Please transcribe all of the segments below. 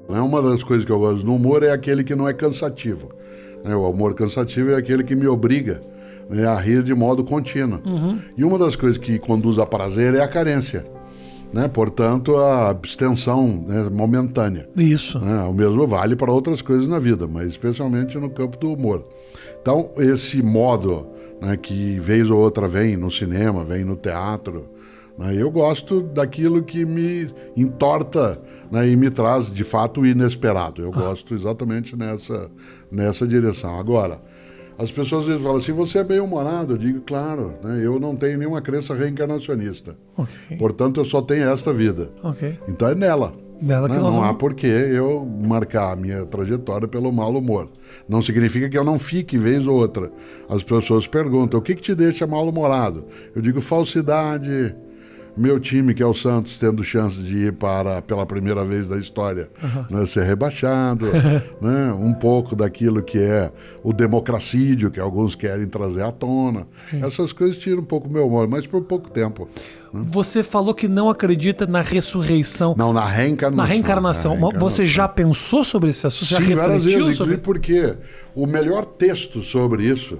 Uma das coisas que eu gosto no humor é aquele que não é cansativo. O humor cansativo é aquele que me obriga, né, a rir de modo contínuo. E uma das coisas que conduz a prazer é a carência. Né? Portanto, a abstenção, né, momentânea. Isso. Né? O mesmo vale para outras coisas na vida, mas especialmente no campo do humor. Então, esse modo, né, que vez ou outra vem no cinema, vem no teatro, né, eu gosto daquilo que me entorta, né, e me traz, de fato, o inesperado. Eu gosto exatamente nessa direção. Agora, as pessoas às vezes falam assim, você é bem-humorado? Eu digo, claro, né, eu não tenho nenhuma crença reencarnacionista. Okay. Portanto, eu só tenho esta vida. Okay. Então é nela. Nela que Não, nós não há vamos... por que eu marcar a minha trajetória pelo mau humor. Não significa que eu não fique vez ou outra. As pessoas perguntam, o que te deixa mal-humorado? Eu digo, falsidade. Meu time, que é o Santos, tendo chance de ir pela primeira vez da história, né, ser rebaixado, né, um pouco daquilo que é o democracídio, que alguns querem trazer à tona. Essas coisas tiram um pouco o meu humor, mas por pouco tempo. Né? Você falou que não acredita na ressurreição. Não, na reencarnação. Na reencarnação. Você já pensou sobre esse assunto? Sim, várias vezes, inclusive porque o melhor texto sobre isso,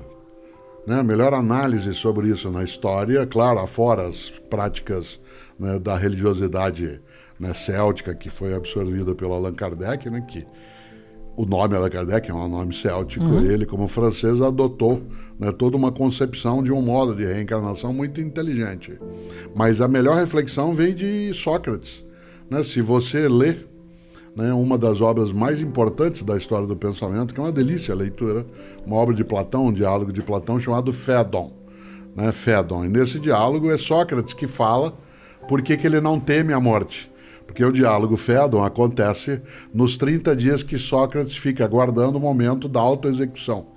né, a melhor análise sobre isso na história, claro, afora as práticas, né, da religiosidade, né, céltica, que foi absorvida pelo Allan Kardec, né, que o nome Allan Kardec é um nome céltico, ele, como francês, adotou, né, toda uma concepção de um modo de reencarnação muito inteligente. Mas a melhor reflexão vem de Sócrates. Né, se você lê, né, uma das obras mais importantes da história do pensamento, que é uma delícia a leitura, uma obra de Platão, um diálogo de Platão chamado Fédon. Né, Fédon. E nesse diálogo é Sócrates que fala por que ele não teme a morte. Porque o diálogo Fédon acontece nos 30 dias que Sócrates fica aguardando o momento da autoexecução.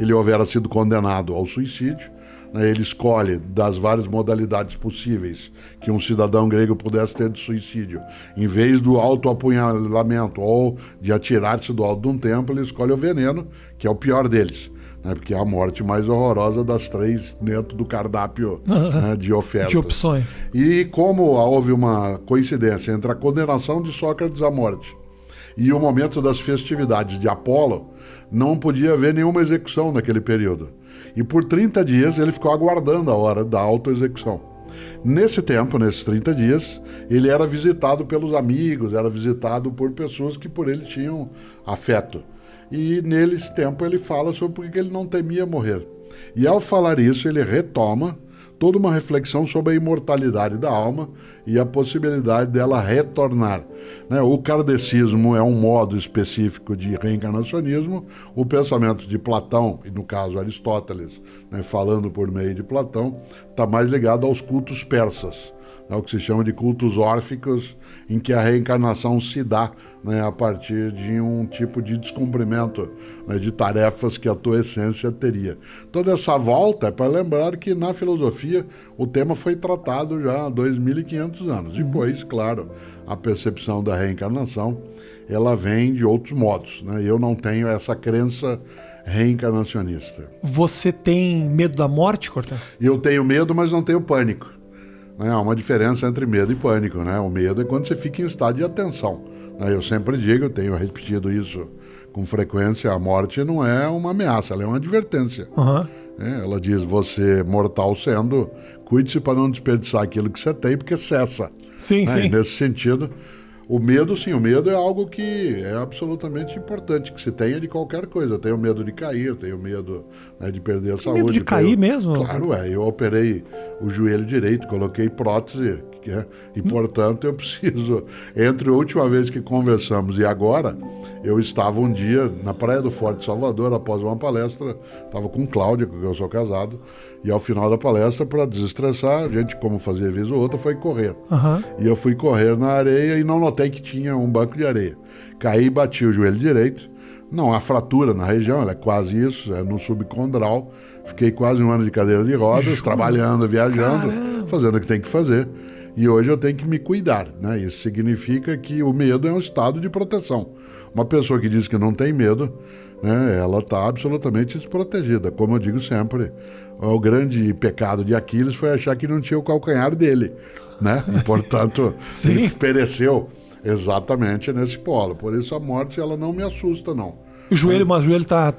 Ele houvera sido condenado ao suicídio, né, ele escolhe das várias modalidades possíveis que um cidadão grego pudesse ter de suicídio. Em vez do autoapunhalamento ou de atirar-se do alto de um templo, ele escolhe o veneno, que é o pior deles, né, porque é a morte mais horrorosa das 3 dentro do cardápio, né, de ofertas. De opções. E como houve uma coincidência entre a condenação de Sócrates à morte e o momento das festividades de Apolo, não podia haver nenhuma execução naquele período. E por 30 dias ele ficou aguardando a hora da autoexecução. Nesse tempo, nesses 30 dias, ele era visitado pelos amigos, era visitado por pessoas que por ele tinham afeto. E nesse tempo ele fala sobre por que ele não temia morrer. E ao falar isso, ele retoma toda uma reflexão sobre a imortalidade da alma e a possibilidade dela retornar. Né? O kardecismo é um modo específico de reencarnacionismo, o pensamento de Platão, e no caso Aristóteles, né, falando por meio de Platão, está mais ligado aos cultos persas, né, o que se chama de cultos órficos, em que a reencarnação se dá, né, a partir de um tipo de descumprimento, né, de tarefas que a tua essência teria. Toda essa volta é para lembrar que na filosofia o tema foi tratado já há 2.500 anos. Depois, claro, a percepção da reencarnação ela vem de outros modos. Né? Eu não tenho essa crença reencarnacionista. Você tem medo da morte, Cortella? Eu tenho medo, mas não tenho pânico. Há uma diferença entre medo e pânico, né? O medo é quando você fica em estado de atenção. Eu sempre digo, eu tenho repetido isso com frequência, a morte não é uma ameaça, ela é uma advertência. Ela diz, você mortal sendo, cuide-se para não desperdiçar aquilo que você tem, porque cessa. Sim, sim. E nesse sentido, o medo, sim, o medo é algo que é absolutamente importante, que se tenha de qualquer coisa. Eu tenho medo de cair, tenho medo, né, de perder a saúde. Medo de cair mesmo? Claro, eu operei o joelho direito, coloquei prótese, e portanto eu preciso, entre a última vez que conversamos e agora, eu estava um dia na Praia do Forte, Salvador, após uma palestra, estava com Cláudia, com quem eu sou casado, e ao final da palestra, para desestressar, a gente, como fazia vez ou outra, foi correr. E eu fui correr na areia e não notei que tinha um banco de areia. Caí e bati o joelho direito. Não há fratura na região, ela é quase isso, é no subcondral. Fiquei quase 1 ano de cadeira de rodas, trabalhando, viajando, fazendo o que tem que fazer. E hoje eu tenho que me cuidar, né? Isso significa que o medo é um estado de proteção. Uma pessoa que diz que não tem medo, né, ela está absolutamente desprotegida. Como eu digo sempre, o grande pecado de Aquiles foi achar que não tinha o calcanhar dele, né? E, portanto, ele pereceu Exatamente nesse polo. Por isso a morte ela não me assusta, não. O joelho, mas o joelho tá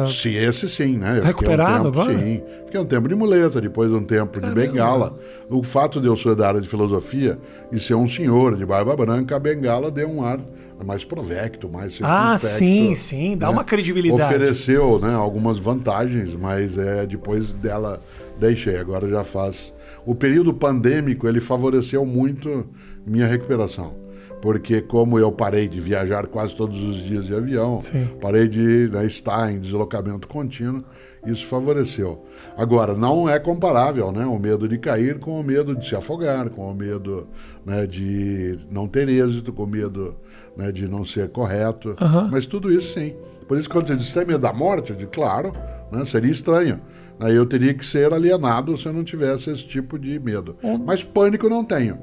Sim, esse sim, né? Eu recuperado fiquei um tempo, agora? sim. Fiquei um tempo de muleta, depois um tempo de bengala. O fato de eu ser da área de filosofia e ser um senhor de barba branca, a bengala deu um ar mais provecto, mais circunspecto. Sim, dá uma credibilidade. Ofereceu, né, algumas vantagens, mas depois dela deixei, agora já faz. O período pandêmico, ele favoreceu muito minha recuperação. Porque como eu parei de viajar quase todos os dias de avião, Sim. parei de estar em deslocamento contínuo, isso favoreceu. Agora, não é comparável, né, o medo de cair com o medo de se afogar, com o medo, né, de não ter êxito, com o medo, né, de não ser correto, mas tudo isso sim. Por isso, quando você diz, você tem medo da morte, eu digo, claro, né, seria estranho. Aí eu teria que ser alienado se eu não tivesse esse tipo de medo. Mas pânico não tenho.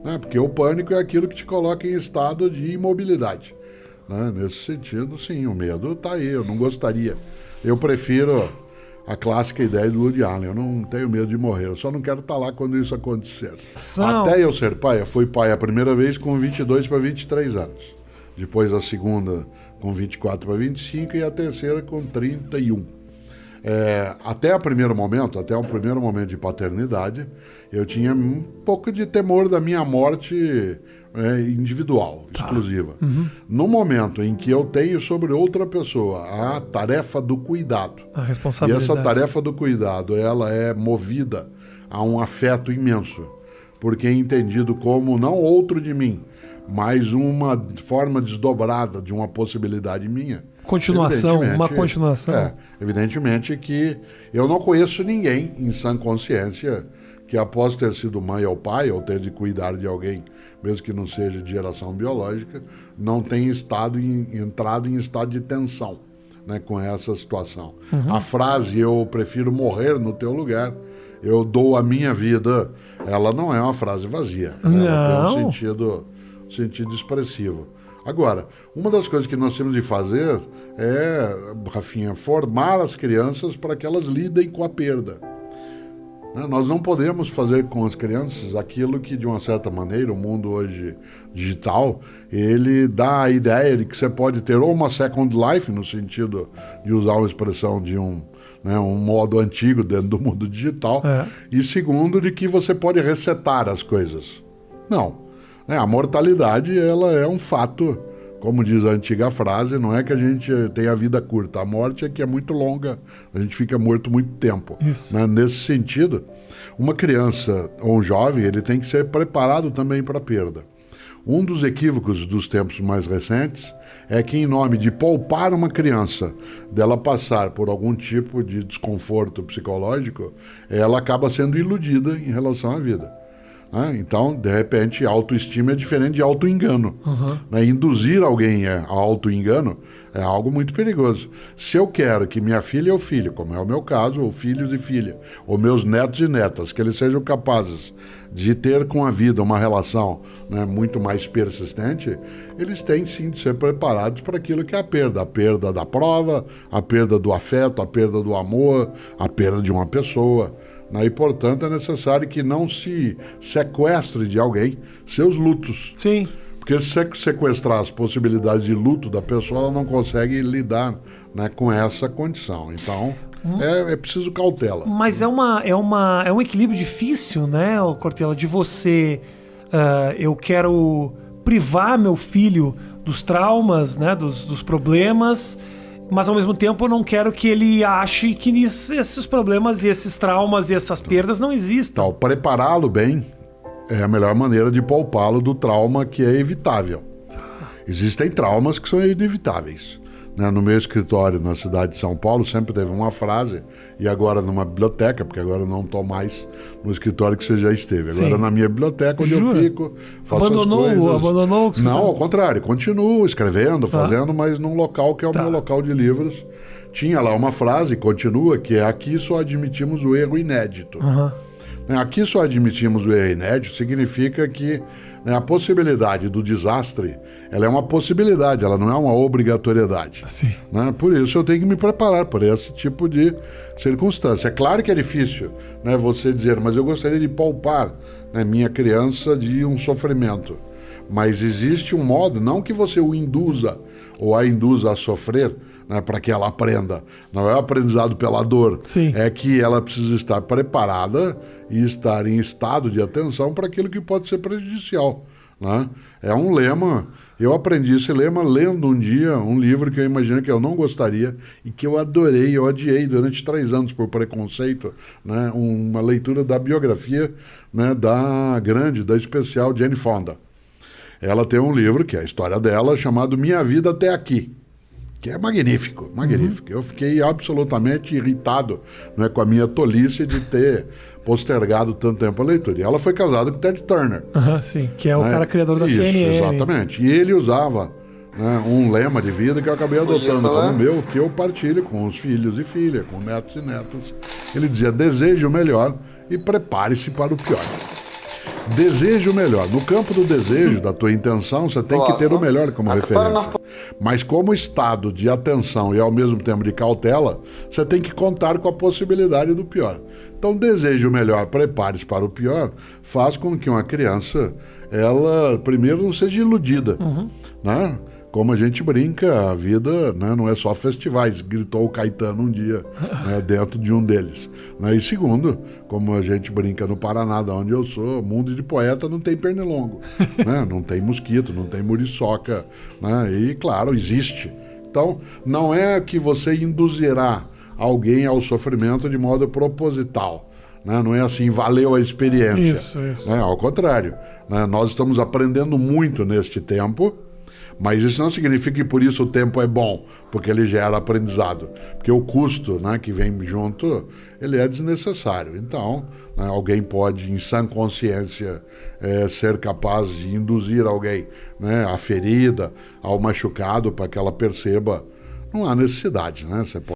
Né? Porque o pânico é aquilo que te coloca em estado de imobilidade. Né? Nesse sentido, sim, o medo está aí, eu não gostaria. Eu prefiro a clássica ideia do Woody Allen, eu não tenho medo de morrer, eu só não quero estar lá quando isso acontecer. Até eu ser pai, eu fui pai a primeira vez com 22 para 23 anos. Depois a segunda com 24 para 25 e a terceira com 31. Até o primeiro momento de paternidade, eu tinha um pouco de temor da minha morte individual, exclusiva. No momento em que eu tenho sobre outra pessoa a tarefa do cuidado, A responsabilidade. e essa tarefa do cuidado, ela é movida a um afeto imenso, porque é entendido como não outro de mim, mas uma forma desdobrada de uma possibilidade minha. Continuação, uma continuação. Evidentemente que eu não conheço ninguém em sã consciência que após ter sido mãe ou pai, ou ter de cuidar de alguém, mesmo que não seja de geração biológica, não tenha entrado em estado de tensão, né, com essa situação. A frase, eu prefiro morrer no teu lugar, eu dou a minha vida, ela não é uma frase vazia. Ela tem um sentido expressivo. Agora, uma das coisas que nós temos de fazer é, Rafinha, formar as crianças para que elas lidem com a perda. Nós não podemos fazer com as crianças aquilo que, de uma certa maneira, o mundo hoje digital, ele dá a ideia de que você pode ter ou uma second life, no sentido de usar uma expressão de um modo antigo dentro do mundo digital, e segundo, de que você pode resetar as coisas. Não. A mortalidade, ela é um fato, como diz a antiga frase, não é que a gente tem a vida curta, a morte é que é muito longa, a gente fica morto muito tempo. Né? Nesse sentido, uma criança ou um jovem, ele tem que ser preparado também para a perda. Um dos equívocos dos tempos mais recentes é que, em nome de poupar uma criança dela passar por algum tipo de desconforto psicológico, ela acaba sendo iludida em relação à vida. Então, de repente, autoestima é diferente de auto-engano. Induzir alguém a auto-engano é algo muito perigoso. Se eu quero que minha filha ou filho, como é o meu caso, ou filhos e filha, ou meus netos e netas, que eles sejam capazes de ter com a vida uma relação, né, muito mais persistente, eles têm sim de ser preparados para aquilo que é a perda da prova, a perda do afeto, a perda do amor, a perda de uma pessoa. E, portanto, é necessário que não se sequestre de alguém seus lutos. Sim. Porque se sequestrar as possibilidades de luto da pessoa, ela não consegue lidar, né, com essa condição. Então, é preciso cautela. Mas é um equilíbrio difícil, né, Cortella, de você... eu quero privar meu filho dos traumas, né, dos problemas... Mas, ao mesmo tempo, eu não quero que ele ache que esses problemas e esses traumas e essas perdas não existam. Então, prepará-lo bem é a melhor maneira de poupá-lo do trauma que é evitável. Existem traumas que são inevitáveis. No meu escritório, na cidade de São Paulo, sempre teve uma frase, e agora numa biblioteca, porque agora eu não estou mais no escritório que você já esteve. Agora Sim. Na minha biblioteca, onde eu fico, faço as coisas. Abandonou o escritório? Não, ao contrário, continuo escrevendo, fazendo, mas num local que é o meu local de livros. Tinha lá uma frase, continua, que é: aqui só admitimos o erro inédito. Aqui só admitimos o erro inédito significa que, né, a possibilidade do desastre, ela é uma possibilidade, ela não é uma obrigatoriedade. Sim. Né? Por isso eu tenho que me preparar por esse tipo de circunstância. É claro que é difícil, né, você dizer, mas eu gostaria de poupar, né, minha criança de um sofrimento. Mas existe um modo, não que você o induza ou a induza a sofrer, né, para que ela aprenda. Não é o aprendizado pela dor. Sim. É que ela precisa estar preparada e estar em estado de atenção para aquilo que pode ser prejudicial, né? É um lema. Eu aprendi esse lema lendo um dia um livro que eu imagino que eu não gostaria e que eu adorei, eu odiei durante 3 anos por preconceito, né? Uma leitura da biografia, né, da especial Jane Fonda. Ela tem um livro, que é a história dela, chamado Minha Vida Até Aqui, que é magnífico, magnífico. Eu fiquei absolutamente irritado, né, com a minha tolice de ter postergado tanto tempo a leitura. E ela foi casada com Ted Turner. Sim, que é o cara criador da Isso, CNN. Exatamente. E ele usava, né, um lema de vida que eu acabei adotando como meu, que eu partilho com os filhos e filhas, com netos e netas. Ele dizia: deseje o melhor e prepare-se para o pior. Deseje o melhor. No campo do desejo, da tua intenção, você tem que ter o melhor como referência. Mas como estado de atenção e ao mesmo tempo de cautela, você tem que contar com a possibilidade do pior. Então, deseje o melhor, prepare-se para o pior, faz com que uma criança, ela primeiro não seja iludida, né? Como a gente brinca, a vida, né, não é só festivais, gritou o Caetano um dia, né, dentro de um deles. Né? E segundo, como a gente brinca no Paraná, de onde eu sou, mundo de poeta não tem pernilongo, né? Não tem mosquito, não tem muriçoca, né? E claro, existe. Então, não é que você induzirá alguém ao sofrimento de modo proposital. Né? Não é assim, valeu a experiência. Isso. Né? Ao contrário, né? Nós estamos aprendendo muito neste tempo, mas isso não significa que por isso o tempo é bom, porque ele gera aprendizado. Porque o custo, né, que vem junto, ele é desnecessário. Então, né, alguém pode, em sã consciência, ser capaz de induzir alguém, né, à ferida, ao machucado, para que ela perceba. Não há necessidade, né? Você pode